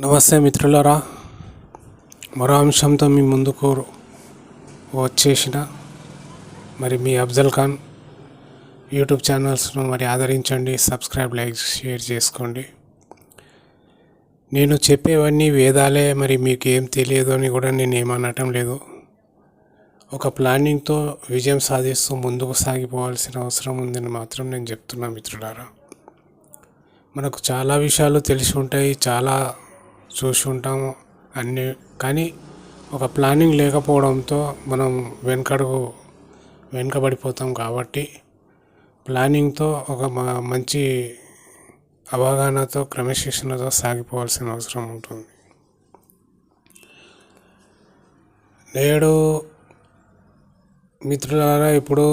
నమస్తే మిత్రులారా, మరో అంశంతో మీ ముందుకు వచ్చేసిన మీ అఫ్జల్ ఖాన్. యూట్యూబ్ ఛానల్స్ను ఆదరించండి, సబ్స్క్రైబ్, లైక్, షేర్ చేసుకోండి. నేను చెప్పేవన్నీ వేదాలే, మీకు ఏం తెలియదు అని కూడా నేను ఏమనటం లేదు. ఒక ప్లానింగ్తో విజయం సాధిస్తూ ముందుకు సాగిపోవాల్సిన అవసరం ఉందని మాత్రం నేను చెప్తున్నా మిత్రులారా. మనకు చాలా విషయాలు తెలిసి ఉంటాయి, చాలా చూసి ఉంటాము అన్నీ, కానీ ఒక ప్లానింగ్ లేకపోవడంతో మనం వెనుకబడిపోతాం. కాబట్టి ప్లానింగ్తో ఒక మంచి అవగాహనతో క్రమశిక్షణతో సాగిపోవాల్సిన అవసరం ఉంటుంది. నేడు మిత్రులారా, ఇప్పుడు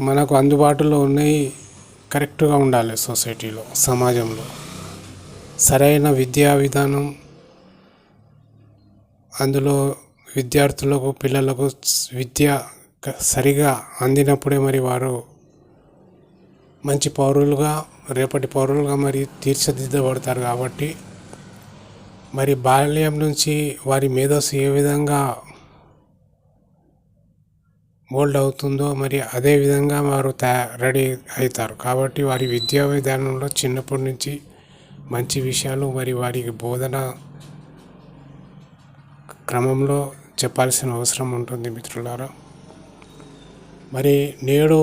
మనకు అందుబాటులో ఉన్నాయి, కరెక్ట్గా ఉండాలి. సొసైటీలో, సమాజంలో సరైన విద్యా విధానం, అందులో విద్యార్థులకు, పిల్లలకు విద్య సరిగా అందినప్పుడే వారు మంచి పౌరులుగా, రేపటి పౌరులుగా తీర్చిదిద్దబడతారు. కాబట్టి బాల్యం నుంచి వారి మేధస్సు ఏ విధంగా మోల్డ్ అవుతుందో అదే విధంగా వారు రెడీ అవుతారు. కాబట్టి వారి విద్యా విధానంలో చిన్నప్పటి నుంచి మంచి విషయాలు వారికి బోధన క్రమంలో చెప్పాల్సిన అవసరం ఉంటుంది మిత్రులారా. నేడు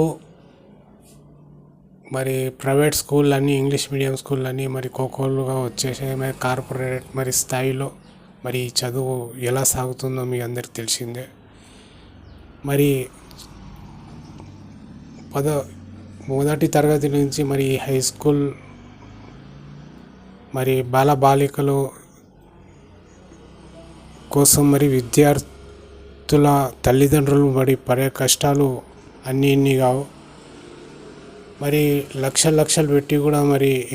ప్రైవేట్ స్కూళ్ళన్నీ, ఇంగ్లీష్ మీడియం స్కూళ్ళన్నీ కోకోలుగా వచ్చేసాయి. కార్పొరేట్ స్థాయిలో చదువు ఎలా సాగుతుందో మీ అందరికి తెలిసిందే. మొదటి తరగతి నుంచి హై స్కూల్ బాలబాలికలు కోసం విద్యార్థుల తల్లిదండ్రులు పడే కష్టాలు అన్నీ కావు. లక్షలు పెట్టి కూడా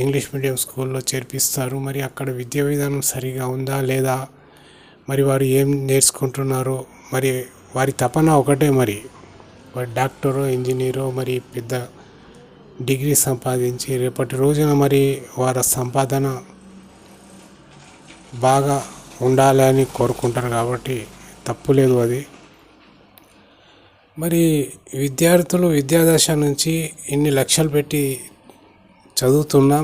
ఇంగ్లీష్ మీడియం స్కూల్లో చేర్పిస్తారు. అక్కడ విద్యా విధానం సరిగా ఉందా లేదా, వారు ఏం నేర్చుకుంటున్నారు, వారి తపన ఒకటే, వారి డాక్టరో, ఇంజనీరో, పెద్ద డిగ్రీ సంపాదించి రేపటి రోజున వారి సంపాదన బాగా ఉండాలని కోరుకుంటారు. కాబట్టి తప్పులేదు అది. విద్యార్థులు విద్యాదశ నుంచి ఇన్ని లక్షలు పెట్టి చదువుతున్నా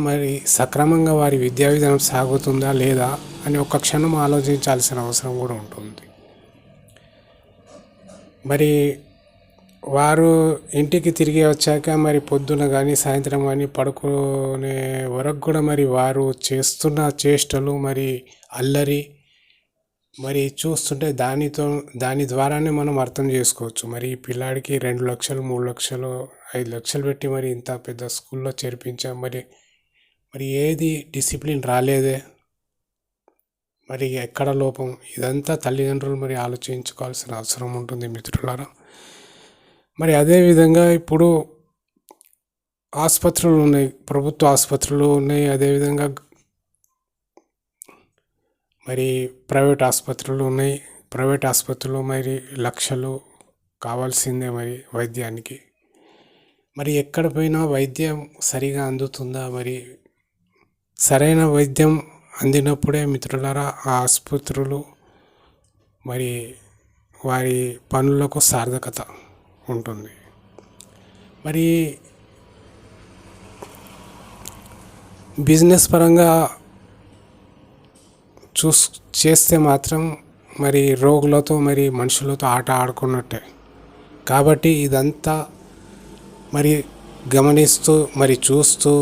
సక్రమంగా వారి విద్యా విధానం సాగుతుందా లేదా అని ఒక్క క్షణం ఆలోచించాల్సిన అవసరం కూడా ఉంటుంది. వారు ఇంటికి తిరిగి వచ్చాక పొద్దున కానీ సాయంత్రం కానీ పడుకునే వరకు కూడా వారు చేస్తున్న చేష్టలు, అల్లరి చూస్తుంటే దాని ద్వారానే మనం అర్థం చేసుకోవచ్చు. ఈ పిల్లాడికి 2 లక్షలు, 3 లక్షలు, 5 లక్షలు పెట్టి ఇంత పెద్ద స్కూల్లో చేర్పించాం, ఏది డిసిప్లిన్ రాలేదే, ఎక్కడ లోపం, ఇదంతా తల్లిదండ్రులు ఆలోచించుకోవాల్సిన అవసరం ఉంటుంది మిత్రులారా. అదేవిధంగా ఇప్పుడు ఆసుపత్రులు ఉన్నాయి, ప్రభుత్వ ఆసుపత్రులు ఉన్నాయి, అదేవిధంగా ప్రైవేట్ ఆసుపత్రులు ఉన్నాయి. ప్రైవేట్ ఆసుపత్రులు లక్షలు కావాల్సిందే వైద్యానికి. ఎక్కడ పోయినా వైద్యం సరిగా అందుతుందా, సరైన వైద్యం అందినప్పుడే మిత్రులారా ఆ ఆసుపత్రులు వారి పనులకు సార్థకత ఉంటుంది. బిజినెస్ పరంగా చేస్తే మాత్రం రోగులతో మనుషులతో ఆట ఆడుకున్నట్టే. కాబట్టి ఇదంతా గమనిస్తూ చూస్తూ,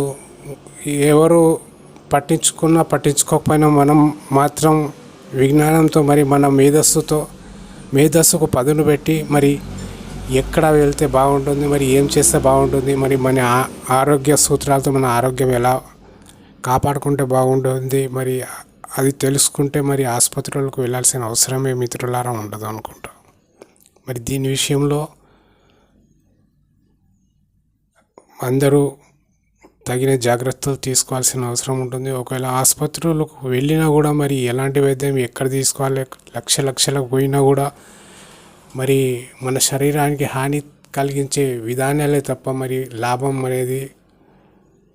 ఎవరు పట్టించుకోకపోయినా మనం మాత్రం విజ్ఞానంతో మన మేధస్సుకు పదును పెట్టి ఎక్కడ వెళ్తే బాగుంటుంది, ఏం చేస్తే బాగుంటుంది, మన ఆరోగ్య సూత్రాలతో మన ఆరోగ్యం ఎలా కాపాడుకుంటే బాగుంటుంది, అది తెలుసుకుంటే ఆసుపత్రులకు వెళ్ళాల్సిన అవసరమే మిత్రులారా ఉండదు అనుకుంటా. దీని విషయంలో అందరూ తగిన జాగ్రత్తలు తీసుకోవాల్సిన అవసరం ఉంటుంది. ఒకవేళ ఆసుపత్రులకు వెళ్ళినా కూడా ఎలాంటి వైద్యం ఎక్కడ తీసుకోవాలి, లక్షలకు పోయినా కూడా మన శరీరానికి హాని కలిగించే విధానాలే తప్ప లాభం అనేది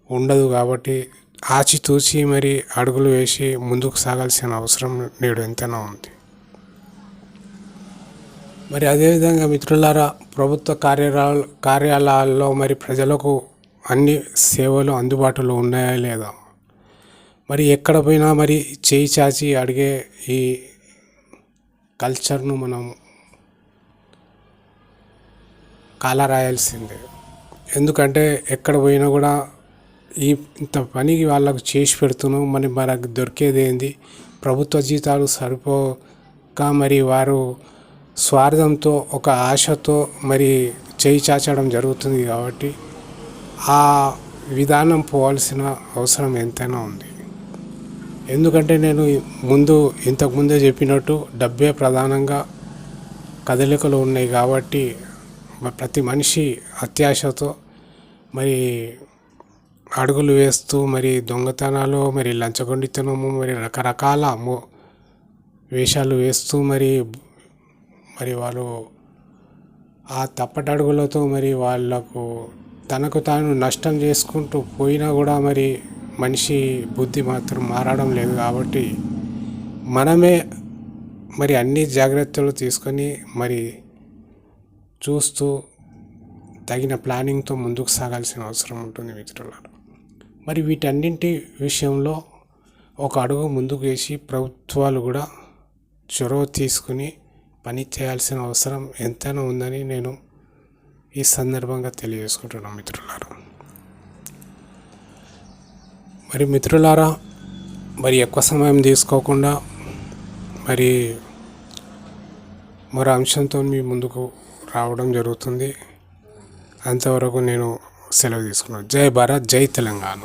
ఉండదు. కాబట్టి ఆచితూచి మరి అడుగులు వేసి ముందుకు సాగాల్సిన అవసరం నేడు ఎంతైనా ఉంది. మరి అదేవిధంగా మిత్రులారా, ప్రభుత్వ కార్యాలయాల్లో మరి ప్రజలకు అన్ని సేవలు అందుబాటులో ఉన్నాయా లేదా, మరి ఎక్కడ పోయినా మరి చేయి చాచి అడిగే ఈ కల్చర్ను మనం కాలరాయాల్సిందే. ఎందుకంటే ఎక్కడ పోయినా కూడా ఇంత పనికి వాళ్ళకు చేసి పెడుతున్నాం, మనకు దొరికేది ఏంది? ప్రభుత్వ జీతాలు సరిపోక మరి వారు స్వార్థంతో ఒక ఆశతో మరి చేయి చాచడం జరుగుతుంది. కాబట్టి ఆ విధానం పోవాల్సిన అవసరం ఎంతైనా ఉంది. ఎందుకంటే నేను ఇంతకుముందే చెప్పినట్టు డబ్బే ప్రధానంగా కదలికలు ఉన్నాయి. కాబట్టి ప్రతి మనిషి అత్యాశతో మరి అడుగులు వేస్తూ మరి దొంగతనాలు, మరి లంచగొండితనము, మరి రకరకాల వేషాలు వేస్తూ మరి వాళ్ళు ఆ తప్పటడుగులతో మరి వాళ్ళకు తనకు తాను నష్టం చేసుకుంటూ పోయినా కూడా మరి మనిషి బుద్ధి మాత్రం మారడం లేదు. కాబట్టి మనమే మరి అన్ని జాగ్రత్తలు తీసుకొని మరి చూస్తూ తగిన ప్లానింగ్తో ముందుకు సాగాల్సిన అవసరం ఉంటుంది మిత్రులారా. మరి వీటన్నింటి విషయంలో ఒక అడుగు ముందుకు వేసి ప్రభుత్వాలు కూడా చొరవ తీసుకుని పని చేయాల్సిన అవసరం ఎంతైనా ఉందని నేను ఈ సందర్భంగా తెలియజేసుకుంటున్నాను మిత్రులారా. మరి మిత్రులారా, మరి ఎక్కువ సమయం తీసుకోకుండా మరి మరో అంశంతో మీ ముందుకు రావడం జరుగుతుంది. అంతవరకు నేను సెలవు తీసుకున్నాను. జై భారత్, జై తెలంగాణ.